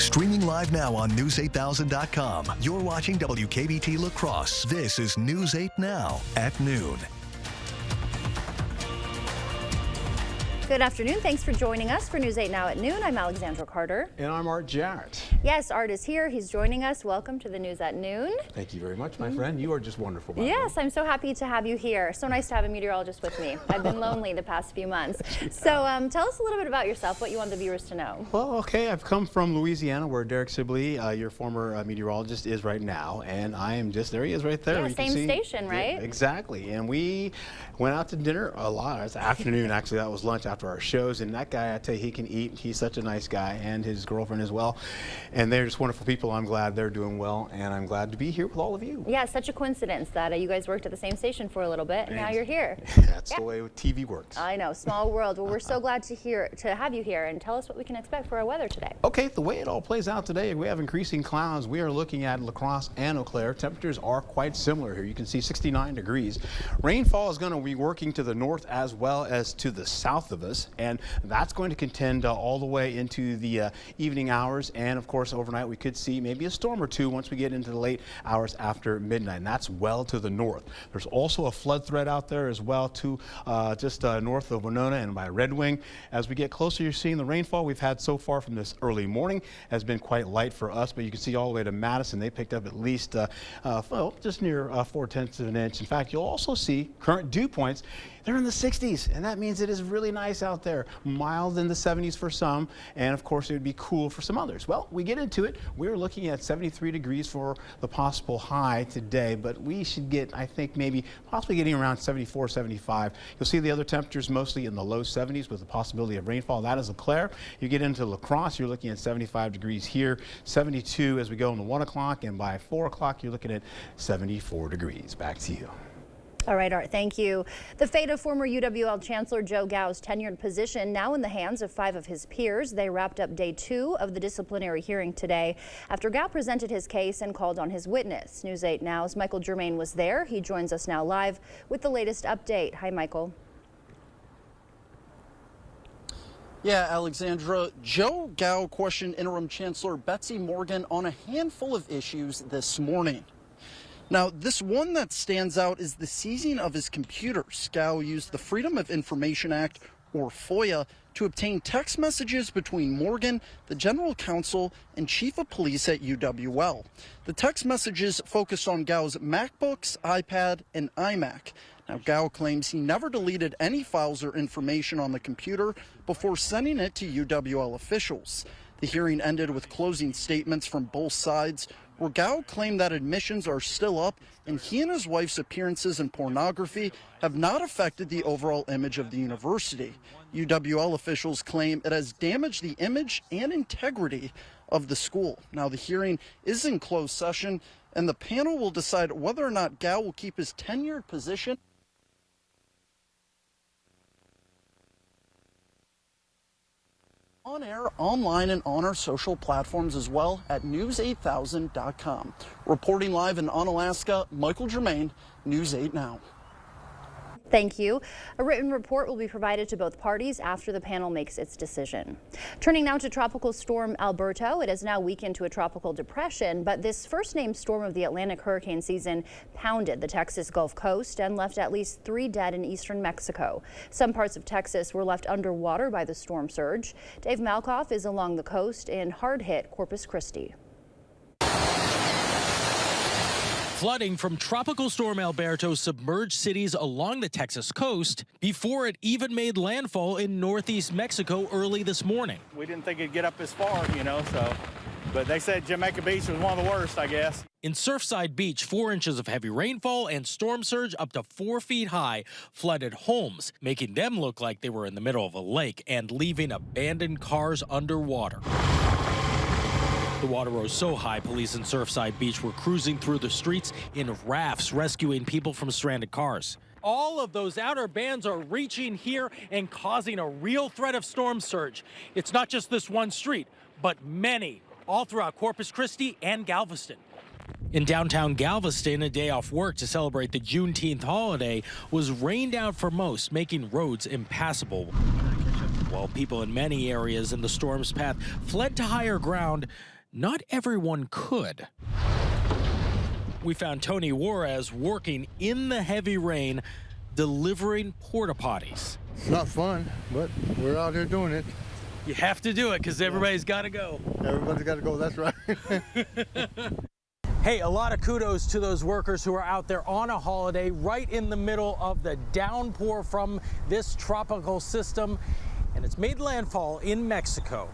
Streaming live now on News8000.com. You're watching WKBT La Crosse. This is News 8 Now at noon. Good afternoon. Thanks for joining us for News 8 Now at noon. I'm Alexandra Carter. And I'm Art Jarrett. Yes, Art is here. He's joining us. Welcome to the News at Noon. Thank you very much, my friend. You are just wonderful. Yes, I'm so happy to have you here. So nice to have a meteorologist with me. I've been lonely the past few months. So tell us a little bit about yourself, what you want the viewers to know. Well, okay, I've come from Louisiana, where Derek Sibley, your former meteorologist, is right now. And I am just, there he is right there. Yeah, same station, right? Yeah, exactly. And we went out to dinner a lot. It was afternoon, actually. That was lunch after our shows. And that guy, I tell you, he can eat. He's such a nice guy, and his girlfriend as well. And they're just wonderful people. I'm glad they're doing well, and I'm glad to be here with all of you. Yeah, such a coincidence that you guys worked at the same station for a little bit, and now you're here. That's the way TV works. I know, small world. Well, we're so glad to have you here, and tell us what we can expect for our weather today. Okay, the way it all plays out today, we have increasing clouds. We are looking at La Crosse and Eau Claire. Temperatures are quite similar here. You can see 69 degrees. Rainfall is going to be working to the north as well as to the south of us, and that's going to contend all the way into the evening hours. And of course, overnight we could see maybe a storm or two once we get into the late hours after midnight, and that's well to the north. There's also a flood threat out there as well, to just north of Winona and by Red Wing. As we get closer, you're seeing the rainfall we've had so far from this early morning has been quite light for us, but you can see all the way to Madison, they picked up at least well, just near 4/10 of an inch. In fact, you'll also see current dew points. They're in the 60s, and that means it is really nice out there. Mild in the 70s for some, and of course it would be cool for some others. Well, we get into it. We're looking at 73 degrees for the possible high today, but we should get, I think, maybe possibly getting around 74, 75. You'll see the other temperatures mostly in the low 70s with the possibility of rainfall. That is Eau Claire. You get into La Crosse, you're looking at 75 degrees here, 72 as we go into 1 o'clock, and by 4 o'clock, you're looking at 74 degrees. Back to you. All right, Art, thank you. The fate of former UWL Chancellor Joe Gao's tenured position now in the hands of 5 of his peers. They wrapped up day 2 of the disciplinary hearing today after Gao presented his case and called on his witness. News 8 Now's Michael Germain was there. He joins us now live with the latest update. Hi, Michael. Yeah, Alexandra, Joe Gao questioned Interim Chancellor Betsy Morgan on a handful of issues this morning. Now, this one that stands out is the seizing of his computers. Gao used the Freedom of Information Act, or FOIA, to obtain text messages between Morgan, the general counsel, and chief of police at UWL. The text messages focused on Gao's MacBooks, iPad, and iMac. Now, Gao claims he never deleted any files or information on the computer before sending it to UWL officials. The hearing ended with closing statements from both sides, where Gao claimed that admissions are still up and he and his wife's appearances in pornography have not affected the overall image of the university. UWL officials claim it has damaged the image and integrity of the school. Now, the hearing is in closed session, and the panel will decide whether or not Gao will keep his tenured position on air, online, and on our social platforms as well at news8000.com. Reporting live in Onalaska, Michael Germain, News 8 Now. Thank you. A written report will be provided to both parties after the panel makes its decision. Turning now to Tropical Storm Alberto. It has now weakened to a tropical depression, but this first-named storm of the Atlantic hurricane season pounded the Texas Gulf Coast and left at least 3 dead in eastern Mexico. Some parts of Texas were left underwater by the storm surge. Dave Malkoff is along the coast in hard-hit Corpus Christi. Flooding from Tropical Storm Alberto submerged cities along the Texas coast before it even made landfall in northeast Mexico early this morning. We didn't think it'd get up this far, but they said Jamaica Beach was one of the worst, I guess. In Surfside Beach, 4 inches of heavy rainfall and storm surge up to 4 feet high flooded homes, making them look like they were in the middle of a lake and leaving abandoned cars underwater. The water rose so high, police in Surfside Beach were cruising through the streets in rafts, rescuing people from stranded cars. All of those outer bands are reaching here and causing a real threat of storm surge. It's not just this one street, but many, all throughout Corpus Christi and Galveston. In downtown Galveston, a day off work to celebrate the Juneteenth holiday was rained out for most, making roads impassable. While people in many areas in the storm's path fled to higher ground, not everyone could. We found Tony Juarez working in the heavy rain, delivering porta potties. It's not fun, but we're out here doing it. You have to do it because everybody's got to go. Everybody's got to go, that's right. Hey, a lot of kudos to those workers who are out there on a holiday right in the middle of the downpour from this tropical system. And it's made landfall in Mexico.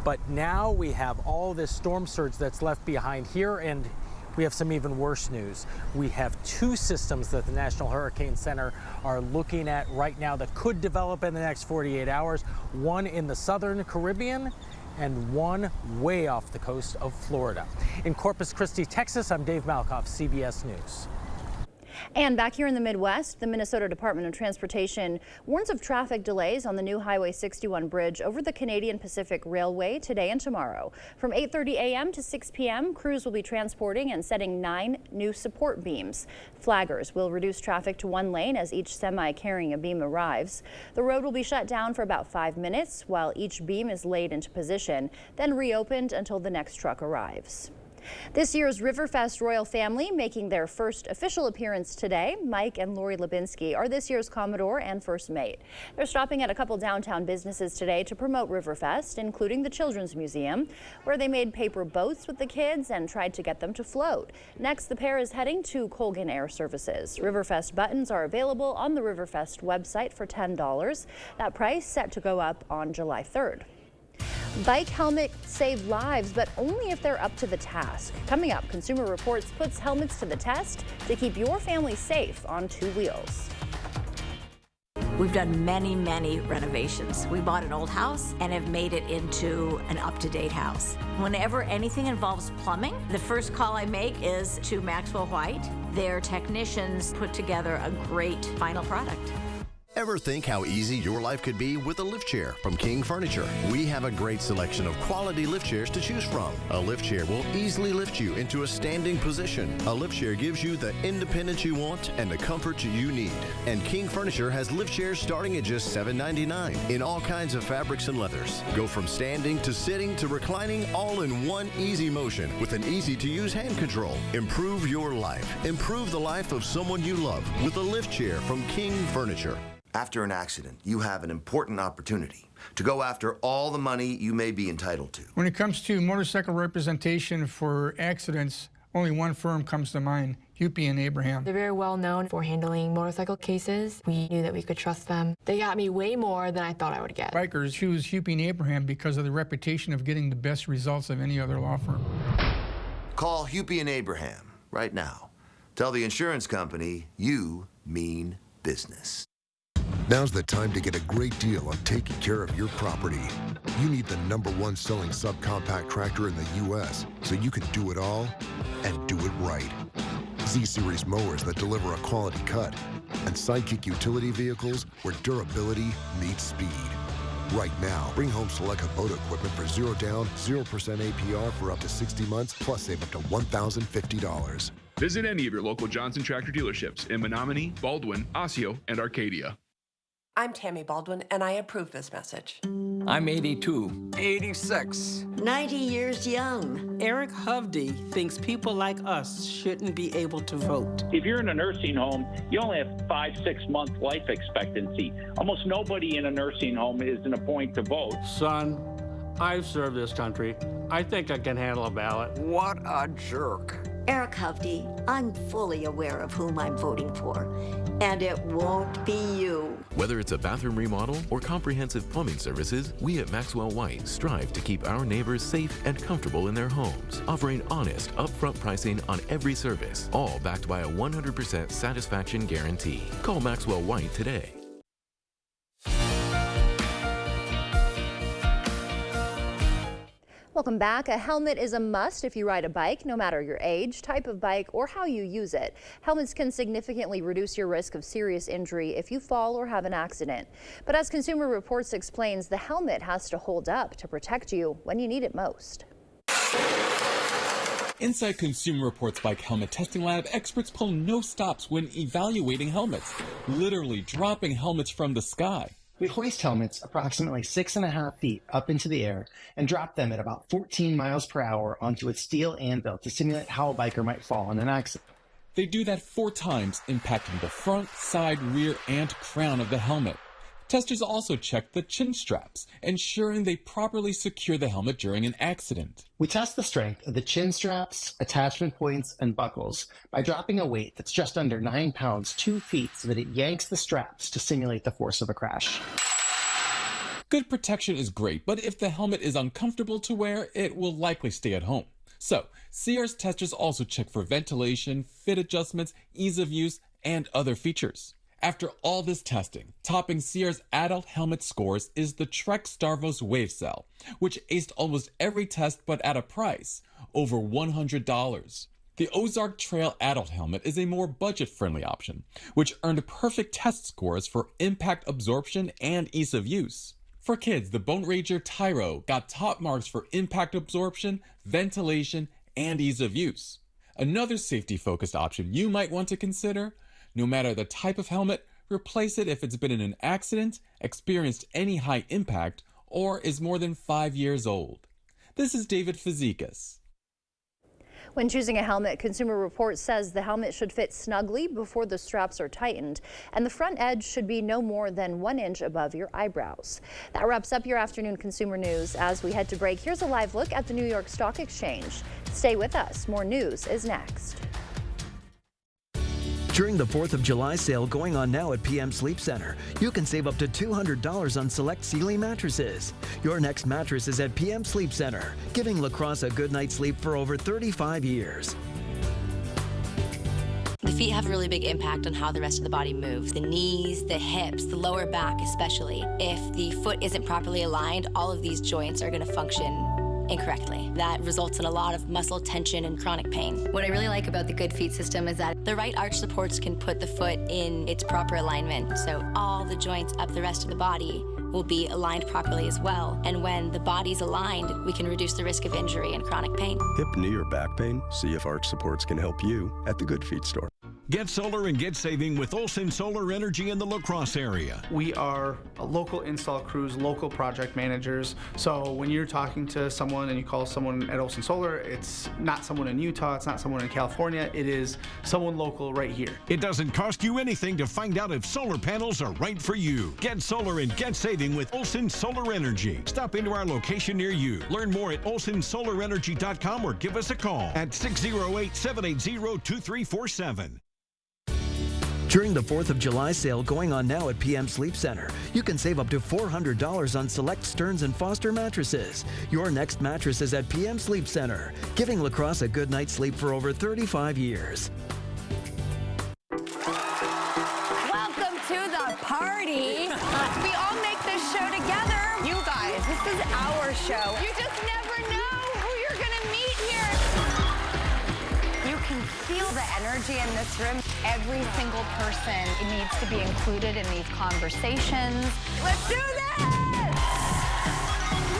But now we have all this storm surge that's left behind here, and we have some even worse news. We have two systems that the National Hurricane Center are looking at right now that could develop in the next 48 hours. One in the southern Caribbean and one way off the coast of Florida. In Corpus Christi, Texas, I'm Dave Malkoff, CBS News. And back here in the Midwest, the Minnesota Department of Transportation warns of traffic delays on the new Highway 61 bridge over the Canadian Pacific Railway today and tomorrow. From 8:30 a.m. to 6 p.m., crews will be transporting and setting 9 new support beams. Flaggers will reduce traffic to 1 lane as each semi carrying a beam arrives. The road will be shut down for about 5 minutes while each beam is laid into position, then reopened until the next truck arrives. This year's Riverfest royal family making their first official appearance today. Mike and Lori Lubinsky are this year's Commodore and First Mate. They're stopping at a couple downtown businesses today to promote Riverfest, including the Children's Museum, where they made paper boats with the kids and tried to get them to float. Next, the pair is heading to Colgan Air Services. Riverfest buttons are available on the Riverfest website for $10. That price set to go up on July 3rd. Bike helmets save lives, but only if they're up to the task. Coming up, Consumer Reports puts helmets to the test to keep your family safe on 2 wheels. We've done many renovations. We bought an old house and have made it into an up-to-date house. Whenever anything involves plumbing, the first call I make is to Maxwell White. Their technicians put together a great final product. Ever think how easy your life could be with a lift chair from King Furniture? We have a great selection of quality lift chairs to choose from. A lift chair will easily lift you into a standing position. A lift chair gives you the independence you want and the comfort you need. And King Furniture has lift chairs starting at just $7.99 in all kinds of fabrics and leathers. Go from standing to sitting to reclining all in one easy motion with an easy-to-use hand control. Improve your life. Improve the life of someone you love with a lift chair from King Furniture. After an accident, you have an important opportunity to go after all the money you may be entitled to. When it comes to motorcycle representation for accidents, only one firm comes to mind, Hupy and Abraham. They're very well known for handling motorcycle cases. We knew that we could trust them. They got me way more than I thought I would get. Bikers choose Hupy and Abraham because of the reputation of getting the best results of any other law firm. Call Hupy and Abraham right now. Tell the insurance company you mean business. Now's the time to get a great deal on taking care of your property. You need the #1 selling subcompact tractor in the U.S. so you can do it all and do it right. Z-Series mowers that deliver a quality cut, and Sidekick utility vehicles where durability meets speed. Right now, bring home select Kubota equipment for 0 down, 0% APR for up to 60 months, plus save up to $1,050. Visit any of your local Johnson Tractor dealerships in Menominee, Baldwin, Osseo, and Arcadia. I'm Tammy Baldwin, and I approve this message. I'm 82. 86. 90 years young. Eric Hovde thinks people like us shouldn't be able to vote. If you're in a nursing home, you only have 5-6 month life expectancy. Almost nobody in a nursing home is in a point to vote. Son, I've served this country. I think I can handle a ballot. What a jerk. Eric Hovde, I'm fully aware of whom I'm voting for, and it won't be you. Whether it's a bathroom remodel or comprehensive plumbing services, we at Maxwell White strive to keep our neighbors safe and comfortable in their homes, offering honest, upfront pricing on every service, all backed by a 100% satisfaction guarantee. Call Maxwell White today. Welcome back. A helmet is a must if you ride a bike, no matter your age, type of bike, or how you use it. Helmets can significantly reduce your risk of serious injury if you fall or have an accident. But as Consumer Reports explains, the helmet has to hold up to protect you when you need it most. Inside Consumer Reports Bike Helmet Testing Lab, experts pull no stops when evaluating helmets, literally dropping helmets from the sky. We hoist helmets approximately 6.5 feet up into the air and drop them at about 14 miles per hour onto a steel anvil to simulate how a biker might fall in an accident. They do that 4 times, impacting the front, side, rear, and crown of the helmet. Testers also check the chin straps, ensuring they properly secure the helmet during an accident. We test the strength of the chin straps, attachment points, and buckles by dropping a weight that's just under 9 pounds 2 feet so that it yanks the straps to simulate the force of a crash. Good protection is great, but if the helmet is uncomfortable to wear, it will likely stay at home. So, CR's testers also check for ventilation, fit adjustments, ease of use, and other features. After all this testing, topping CR's adult helmet scores is the Trek Starvos WaveCell, which aced almost every test but at a price, over $100. The Ozark Trail adult helmet is a more budget-friendly option, which earned perfect test scores for impact absorption and ease of use. For kids, the Bone Ranger Tyro got top marks for impact absorption, ventilation, and ease of use. Another safety-focused option you might want to consider: no matter the type of helmet, replace it if it's been in an accident, experienced any high impact, or is more than 5 years old. This is David Fazekas. When choosing a helmet, Consumer Reports says the helmet should fit snugly before the straps are tightened, and the front edge should be no more than 1 inch above your eyebrows. That wraps up your afternoon consumer news. As we head to break, here's a live look at the New York Stock Exchange. Stay with us. More news is next. During the 4th of July sale going on now at PM Sleep Center, you can save up to $200 on select Sealy mattresses. Your next mattress is at PM Sleep Center, giving lacrosse a good night's sleep for over 35 years. The feet have a really big impact on how the rest of the body moves. The knees, the hips, the lower back especially. If the foot isn't properly aligned, all of these joints are going to function incorrectly. That results in a lot of muscle tension and chronic pain. What I really like about the Good Feet system is that the right arch supports can put the foot in its proper alignment, so all the joints up the rest of the body will be aligned properly as well. And when the body's aligned, we can reduce the risk of injury and chronic pain. Hip, knee, or back pain? See if Arch Supports can help you at the Good Feet store. Get solar and get saving with Olson Solar Energy in the La Crosse area. We are a local install crews, local project managers. So when you're talking to someone and you call someone at Olson Solar, it's not someone in Utah, it's not someone in California, it is someone local right here. It doesn't cost you anything to find out if solar panels are right for you. Get solar and get saving with Olson Solar Energy. Stop into our location near you. Learn more at olsonsolarenergy.com or give us a call at 608-780-2347. During the 4th of July sale going on now at PM Sleep Center, you can save up to $400 on select Stearns & Foster mattresses. Your next mattress is at PM Sleep Center, giving lacrosse a good night's sleep for over 35 years. Welcome to the party. We all make this show together. You guys, this is our show. You just never know who you're gonna meet here. You can feel the energy in this room. Every single person needs to be included in these conversations. Let's do this!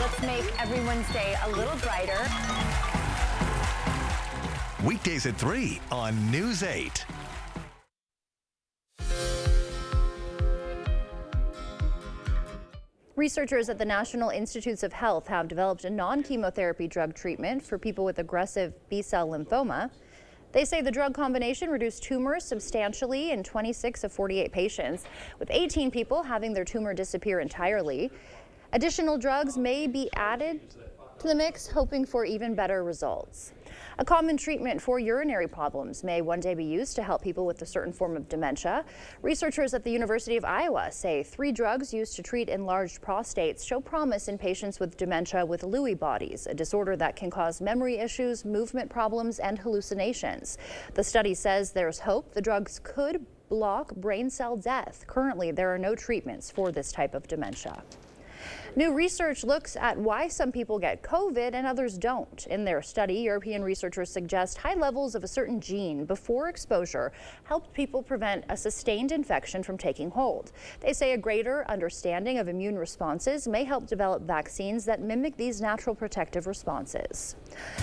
Let's make everyone's day a little brighter. Weekdays at 3 on News 8. Researchers at the National Institutes of Health have developed a non-chemotherapy drug treatment for people with aggressive B-cell lymphoma. They say the drug combination reduced tumors substantially in 26 of 48 patients, with 18 people having their tumor disappear entirely. Additional drugs may be added to the mix, hoping for even better results. A common treatment for urinary problems may one day be used to help people with a certain form of dementia. Researchers at the University of Iowa say 3 drugs used to treat enlarged prostates show promise in patients with dementia with Lewy bodies, a disorder that can cause memory issues, movement problems, and hallucinations. The study says there's hope the drugs could block brain cell death. Currently, there are no treatments for this type of dementia. New research looks at why some people get COVID and others don't. In their study, European researchers suggest high levels of a certain gene before exposure helped people prevent a sustained infection from taking hold. They say a greater understanding of immune responses may help develop vaccines that mimic these natural protective responses.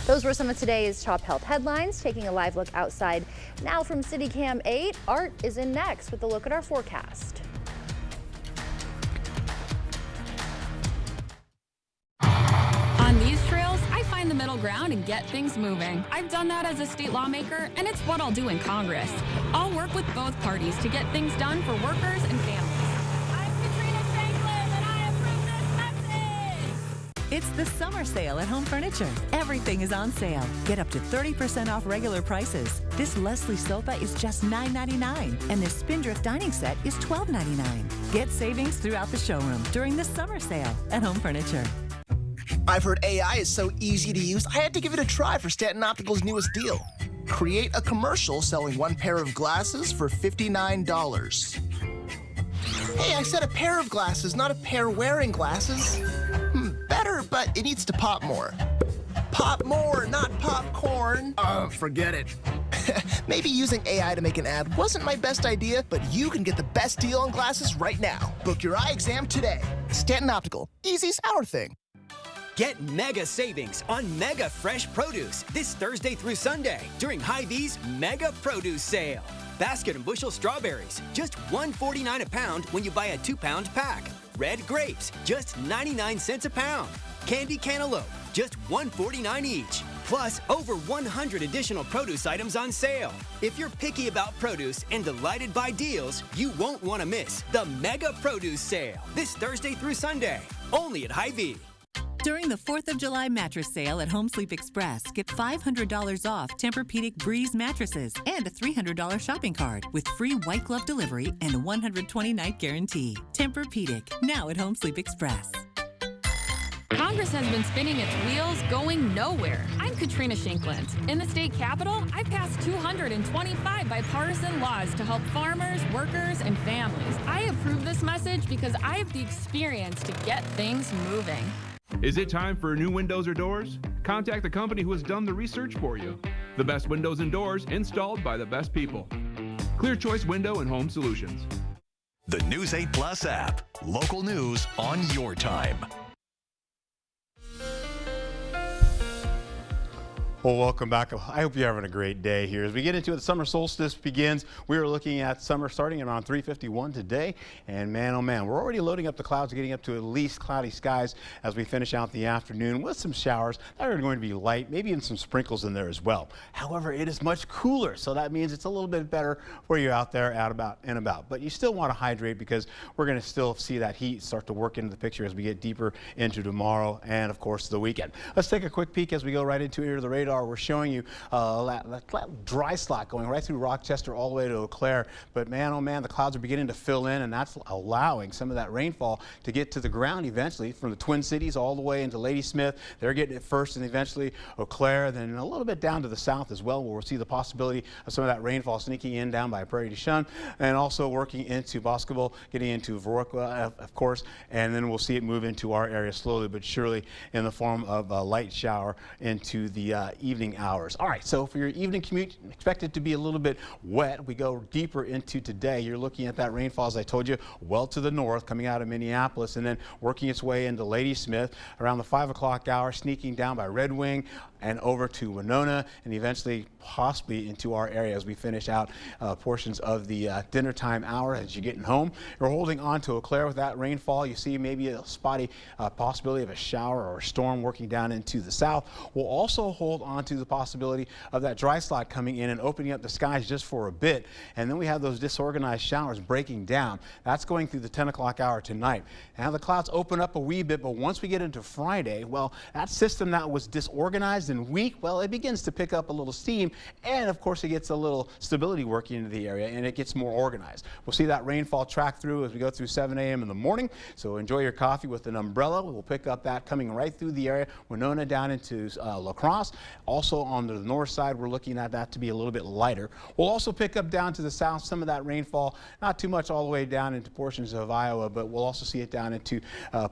Those were some of today's top health headlines. Taking a live look outside now from CityCam 8, Art is in next with a look at our forecast. ground and get things moving. I've done that as a state lawmaker, and it's what I'll do in Congress. I'll work with both parties to get things done for workers and families. I'm Katrina Shanklin, and I approve this message. It's the summer sale at Home Furniture. Everything is on sale. Get up to 30% off regular prices. This Leslie sofa is just $9.99, and this Spindrift dining set is $12.99. Get savings throughout the showroom during the summer sale at Home Furniture. I've heard AI is so easy to use, I had to give it a try for Stanton Optical's newest deal. Create a commercial selling one pair of glasses for $59. Hey, I said a pair of glasses, not a pair wearing glasses. Better, but it needs to pop more. Pop more, not popcorn. Forget it. Maybe using AI to make an ad wasn't my best idea, but you can get the best deal on glasses right now. Book your eye exam today. Stanton Optical. Easy's our thing. Get mega savings on Mega Fresh Produce this Thursday through Sunday during Hy-Vee's Mega Produce Sale. Basket and bushel strawberries, just $1.49 a pound when you buy a 2-pound pack. Red grapes, just 99 cents a pound. Candy cantaloupe, just $1.49 each. Plus, over 100 additional produce items on sale. If you're picky about produce and delighted by deals, you won't want to miss the Mega Produce Sale this Thursday through Sunday, only at Hy-Vee. During the 4th of July mattress sale at Home Sleep Express, get $500 off Tempur-Pedic Breeze mattresses and a $300 shopping cart with free white glove delivery and a 120-night guarantee. Tempur-Pedic, now at Home Sleep Express. Congress has been spinning its wheels, going nowhere. I'm Katrina Shanklin. In the state capitol, I passed 225 bipartisan laws to help farmers, workers, and families. I approve this message because I have the experience to get things moving. Is it time for new windows or doors? Contact the company who has done the research for you. The best windows and doors installed by the best people. Clear Choice Window and Home Solutions. The News 8 Plus app. Local news on your time. Well, welcome back. I hope you're having a great day here. As we get into it, the summer solstice begins. We are looking at summer starting around 3:51 today. And man, oh man, we're already loading up the clouds, getting up to at least cloudy skies as we finish out the afternoon with some showers that are going to be light, maybe even some sprinkles in there as well. However, it is much cooler, so that means it's a little bit better where you're out there, out and about. But you still want to hydrate because we're going to still see that heat start to work into the picture as we get deeper into tomorrow and, of course, the weekend. Let's take a quick peek as we go right into here to the radar. We're showing you a dry slot going right through Rochester all the way to Eau Claire. But man, oh man, the clouds are beginning to fill in, and that's allowing some of that rainfall to get to the ground eventually from the Twin Cities all the way into Ladysmith. They're getting it first, and eventually Eau Claire, then a little bit down to the south as well, where we'll see the possibility of some of that rainfall sneaking in down by Prairie du Chien, and also working into Boscobel, getting into Viroqua, of course, and then we'll see it move into our area slowly but surely in the form of a light shower into the evening hours. All right, so for your evening commute, expect it to be a little bit wet. We go deeper into today. You're looking at that rainfall, as I told you, well to the north, coming out of Minneapolis, and then working its way into Ladysmith around the 5 o'clock hour, sneaking down by Red Wing and over to Winona, and eventually possibly into our area as we finish out portions of the dinner time hour as you're getting home. You're holding on to Eau Claire with that rainfall. You see maybe a spotty possibility of a shower or a storm working down into the south. We'll also hold on to the possibility of that dry slot coming in and opening up the skies just for a bit. And then we have those disorganized showers breaking down. That's going through the 10 o'clock hour tonight. Now the clouds open up a wee bit, but once we get into Friday, well, that system that was disorganized and weak, well, it begins to pick up a little steam, and of course it gets a little stability working into the area, and it gets more organized. We'll see that rainfall track through as we go through 7 a.m. in the morning, so enjoy your coffee with an umbrella. We'll pick up that coming right through the area, Winona down into La Crosse. Also on the north side, we're looking at that to be a little bit lighter. We'll also pick up down to the south some of that rainfall, not too much all the way down into portions of Iowa, but we'll also see it down into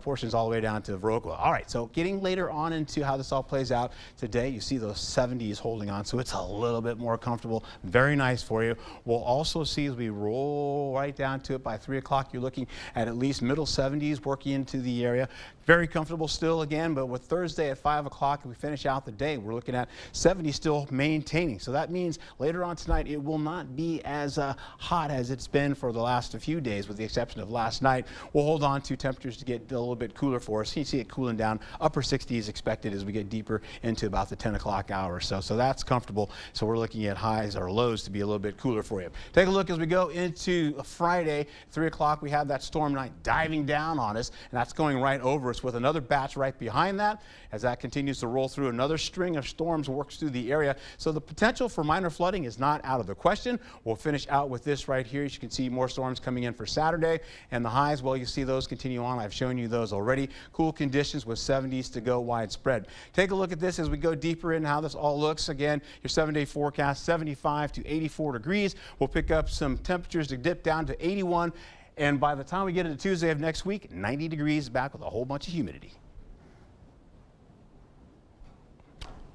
portions all the way down to Viroqua. All right, so getting later on into how this all plays out today, you see those 70s holding on, so it's a little bit more comfortable. Very nice for you. We'll also see as we roll right down to it by 3 o'clock, you're looking at least middle 70s working into the area. Very comfortable still again, but with Thursday at 5 o'clock, we finish out the day, we're looking at 70 still maintaining. So that means later on tonight, it will not be as hot as it's been for the last few days, with the exception of last night. We'll hold on to temperatures to get a little bit cooler for us. You see it cooling down, upper 60s expected as we get deeper into about the 10 o'clock hour or so. So that's comfortable. So we're looking at highs or lows to be a little bit cooler for you. Take a look as we go into Friday, 3 o'clock, we have that storm night diving down on us, and that's going right over us with another batch right behind that. As that continues to roll through, another string of storms works through the area. So the potential for minor flooding is not out of the question. We'll finish out with this right here. As you can see, more storms coming in for Saturday, and the highs, well, you see those continue on. I've shown you those already. Cool conditions with 70s to go widespread. Take a look at this as we go deeper in how this all looks. Again, your 7-day forecast, 75 to 84 degrees. We'll pick up some temperatures to dip down to 81. And by the time we get into Tuesday of next week, 90 degrees, back with a whole bunch of humidity.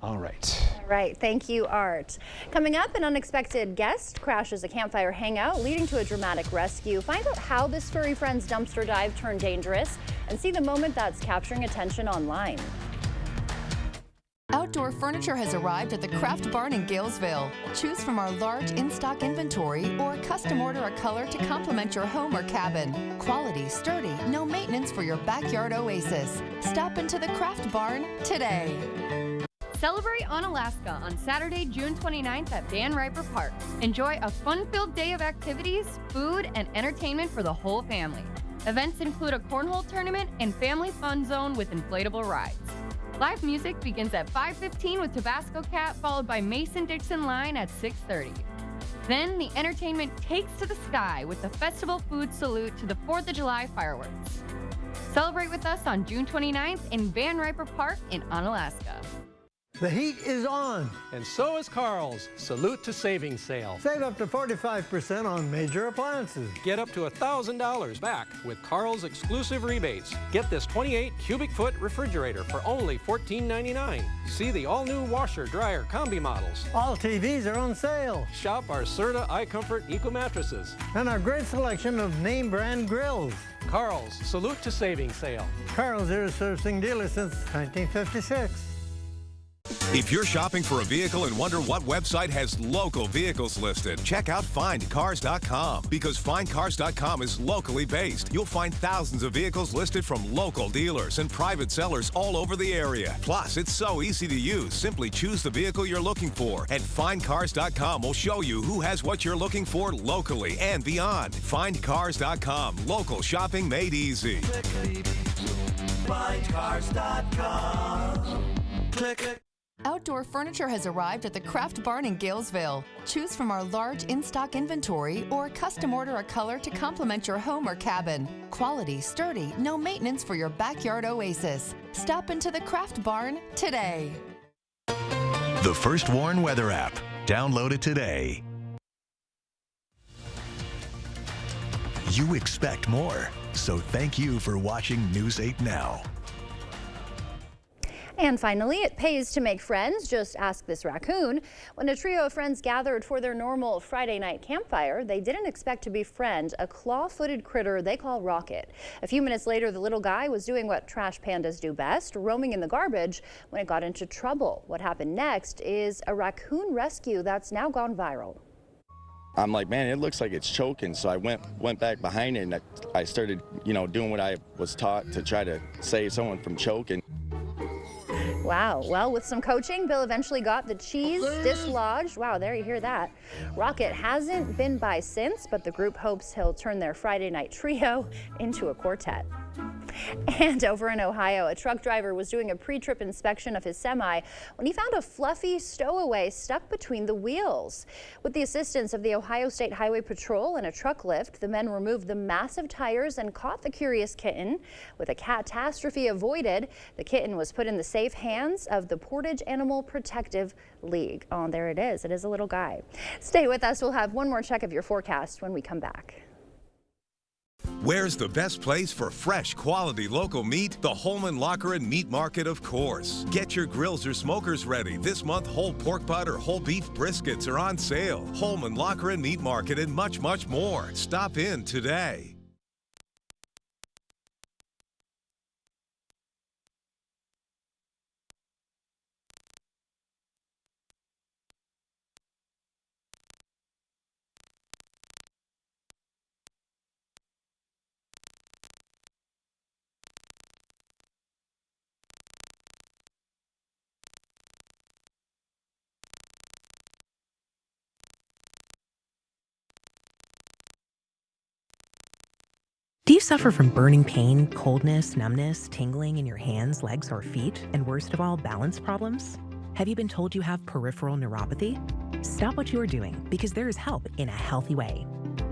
All right. All right. Thank you, Art. Coming up, an unexpected guest crashes a campfire hangout, leading to a dramatic rescue. Find out how this furry friend's dumpster dive turned dangerous, and see the moment that's capturing attention online. Outdoor furniture has arrived at the Craft Barn in Galesville. Choose from our large in-stock inventory or custom order a color to complement your home or cabin. Quality, sturdy, no maintenance for your backyard oasis. Stop into the Craft Barn today. Celebrate Onalaska on Saturday, June 29th at Van Riper Park. Enjoy a fun-filled day of activities, food, and entertainment for the whole family. Events include a cornhole tournament and family fun zone with inflatable rides. Live music begins at 5:15 with Tabasco Cat, followed by Mason-Dixon Line at 6:30. Then the entertainment takes to the sky with the festival food salute to the 4th of July fireworks. Celebrate with us on June 29th in Van Riper Park in Onalaska. The heat is on. And so is Carl's Salute to Savings sale. Save up to 45% on major appliances. Get up to $1,000 back with Carl's exclusive rebates. Get this 28 cubic foot refrigerator for only $14.99. See the all-new washer, dryer, combi models. All TVs are on sale. Shop our Serta iComfort Eco mattresses. And our great selection of name brand grills. Carl's Salute to Savings sale. Carl's is a servicing dealer since 1956. If you're shopping for a vehicle and wonder what website has local vehicles listed, check out FindCars.com, because FindCars.com is locally based. You'll find thousands of vehicles listed from local dealers and private sellers all over the area. Plus, it's so easy to use. Simply choose the vehicle you're looking for, and FindCars.com will show you who has what you're looking for locally and beyond. FindCars.com, local shopping made easy. FindCars.com. Click. Outdoor furniture has arrived at the Craft Barn in Galesville. Choose from our large in-stock inventory or custom order a color to complement your home or cabin. Quality, sturdy, no maintenance for your backyard oasis. Stop into the Craft Barn today. The First Warn Weather app. Download it today. You expect more, so thank you for watching News 8 Now. And finally, it pays to make friends. Just ask this raccoon. When a trio of friends gathered for their normal Friday night campfire, they didn't expect to befriend a claw-footed critter they call Rocket. A few minutes later, the little guy was doing what trash pandas do best, roaming in the garbage, when it got into trouble. What happened next is a raccoon rescue that's now gone viral. I'm like, man, it looks like it's choking. So I went back behind it, and I started, doing what I was taught to try to save someone from choking. Wow. Well, with some coaching, Bill eventually got the cheese dislodged. Wow, there you hear that. Rocket hasn't been by since, but the group hopes he'll turn their Friday night trio into a quartet. And over in Ohio, a truck driver was doing a pre-trip inspection of his semi when he found a fluffy stowaway stuck between the wheels. With the assistance of the Ohio State Highway Patrol and a truck lift, the men removed the massive tires and caught the curious kitten. With a catastrophe avoided, the kitten was put in the safe hands of the Portage Animal Protective League. Oh, there it is. It is a little guy. Stay with us. We'll have one more check of your forecast when we come back. Where's the best place for fresh, quality local meat? The Holman Locker and Meat Market, of course. Get your grills or smokers ready. This month, whole pork butt or whole beef briskets are on sale. Holman Locker and Meat Market and much, much more. Stop in today. Do you suffer from burning pain, coldness, numbness, tingling in your hands, legs, or feet, and worst of all, balance problems? Have you been told you have peripheral neuropathy? Stop what you are doing, because there is help in a healthy way.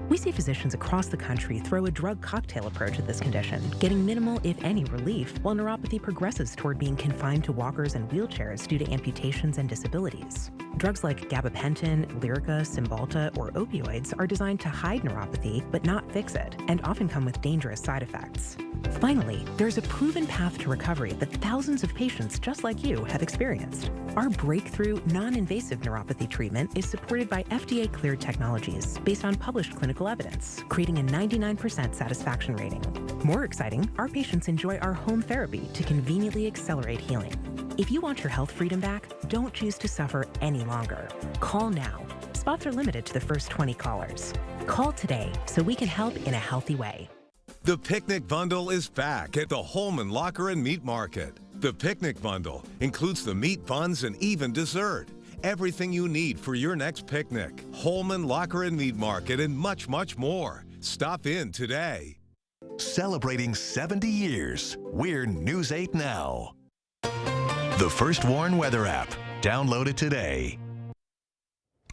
We see physicians across the country throw a drug cocktail approach at this condition, getting minimal, if any, relief, while neuropathy progresses toward being confined to walkers and wheelchairs due to amputations and disabilities. Drugs like gabapentin, Lyrica, Cymbalta, or opioids are designed to hide neuropathy but not fix it, and often come with dangerous side effects. Finally, there's a proven path to recovery that thousands of patients just like you have experienced. Our breakthrough, non-invasive neuropathy treatment is supported by FDA-cleared technologies based on published clinical evidence, creating a 99% satisfaction rating. More exciting, our patients enjoy our home therapy to conveniently accelerate healing. If you want your health freedom back, don't choose to suffer any longer. Call now. Spots are limited to the first 20 callers. Call today so we can help in a healthy way. The Picnic Bundle is back at the Holman Locker and Meat Market. The Picnic Bundle includes the meat buns and even dessert. Everything you need for your next picnic. Holman Locker and Meat Market and much, much more. Stop in today. Celebrating 70 years, we're News 8 Now. The First Warn Weather app. Download it today.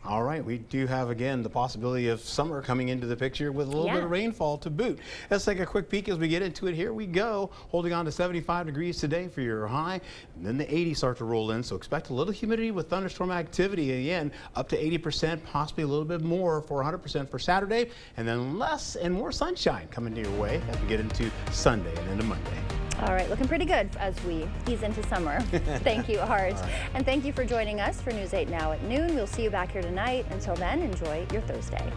All right, we do have, again, the possibility of summer coming into the picture with a little bit of rainfall to boot. Let's take a quick peek as we get into it. Here we go, holding on to 75 degrees today for your high. And then the 80s start to roll in, so expect a little humidity with thunderstorm activity. Again, up to 80%, possibly a little bit more for 100% for Saturday. And then less and more sunshine coming your way as we get into Sunday and into Monday. All right, looking pretty good as we ease into summer. Thank you, Art. Right. And thank you for joining us for News 8 Now at noon. We'll see you back here tonight. Until then, enjoy your Thursday.